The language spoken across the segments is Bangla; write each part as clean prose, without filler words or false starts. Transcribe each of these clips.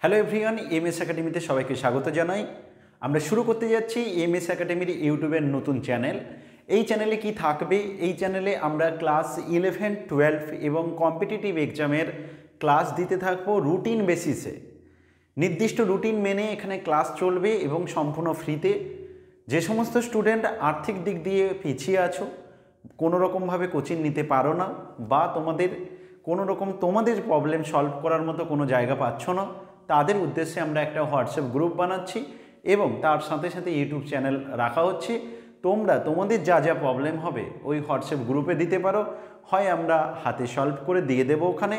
হ্যালো এভরিওয়ান, এমএস একাডেমিতে সবাইকে স্বাগত জানাই। আমরা শুরু করতে যাচ্ছি এমএস একাডেমির ইউটিউবের নতুন চ্যানেল। এই চ্যানেলে কি থাকবে? এই চ্যানেলে আমরা ক্লাস 11, 12 এবং কম্পিটিটিভ এক্সামের ক্লাস দিতে থাকবো রুটিন বেসিসে। নির্দিষ্ট রুটিন মেনে এখানে ক্লাস চলবে এবং সম্পূর্ণ ফ্রিতে। যে সমস্ত স্টুডেন্ট আর্থিক দিক দিয়ে পিছিয়ে আছো, কোনো রকমভাবে কোচিং নিতে পারো না, বা তোমাদের প্রবলেম সলভ করার মতো কোনো জায়গা পাচ্ছ না, তাদের উদ্দেশ্যে আমরা একটা হোয়াটসঅ্যাপ গ্রুপ বানাচ্ছি এবং তার সাথে সাথে ইউটিউব চ্যানেল রাখা হচ্ছে। তোমরা তোমাদের যা যা প্রবলেম হবে ওই হোয়াটসঅ্যাপ গ্রুপে দিতে পারো, হয় আমরা হাতে সলভ করে দিয়ে দেবো ওখানে,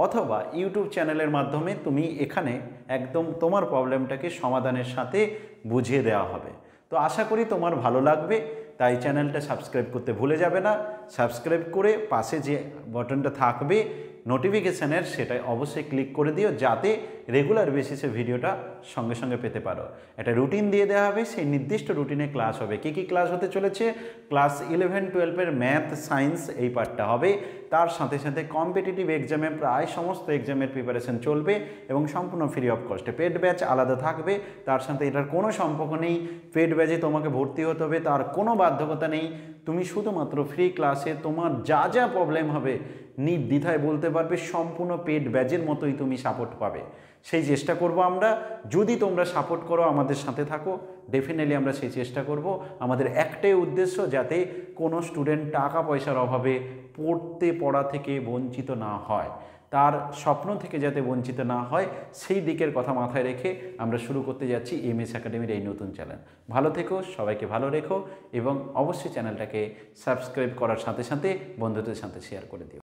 অথবা ইউটিউব চ্যানেলের মাধ্যমে তুমি এখানে একদম তোমার প্রবলেমটাকে সমাধানের সাথে বুঝিয়ে দেওয়া হবে। তো আশা করি তোমার ভালো লাগবে, তাই চ্যানেলটা সাবস্ক্রাইব করতে ভুলে যাবে না। সাবস্ক্রাইব করে পাশে যে বাটনটা থাকবে নোটিফিকেশানের, সেটাই অবশ্যই ক্লিক করে দিও, যাতে রেগুলার বেসিসে ভিডিওটা সঙ্গে সঙ্গে পেতে পারো। একটা রুটিন দিয়ে দেওয়া হবে, সেই নির্দিষ্ট রুটিনে ক্লাস হবে। কী কী ক্লাস হতে চলেছে? ক্লাস 11, 12-এর ম্যাথ, সায়েন্স এই পার্টটা হবে। তার সাথে সাথে কম্পিটিটিভ এক্সামে প্রায় সমস্ত এক্সামের প্রিপারেশন চলবে এবং সম্পূর্ণ ফ্রি অফ কস্টে। পেড ব্যাচ আলাদা থাকবে, তার সাথে এটার কোনো সম্পর্ক নেই। পেড ব্যাচে তোমাকে ভর্তি হতে হবে তার কোনো বাধ্যকতা নেই। তুমি শুধুমাত্র ফ্রি ক্লাসে তোমার যা যা প্রবলেম হবে নির্দ্বিধায় বলতে পারবে, সম্পূর্ণ পেড ব্যাচের মতোই তুমি সাপোর্ট পাবে। সেই চেষ্টা করব আমরা। যদি তোমরা সাপোর্ট করো, আমাদের সাথে থাকো, ডেফিনেটলি আমরা সেই চেষ্টা করব। আমাদের একটাই উদ্দেশ্য, যাতে কোনো স্টুডেন্ট টাকা পয়সার অভাবে পড়া থেকে বঞ্চিত না হয়, তার স্বপ্ন থেকে যাতে বঞ্চিত না হয়, সেই দিকের কথা মাথায় রেখে আমরা শুরু করতে যাচ্ছি এমএস একাডেমির এই নতুন চ্যানেল। ভালো থেকো, সবাইকে ভালো রেখো এবং অবশ্যই চ্যানেলটাকে সাবস্ক্রাইব করার সাথে সাথে বন্ধুদের সাথে শেয়ার করে দিও।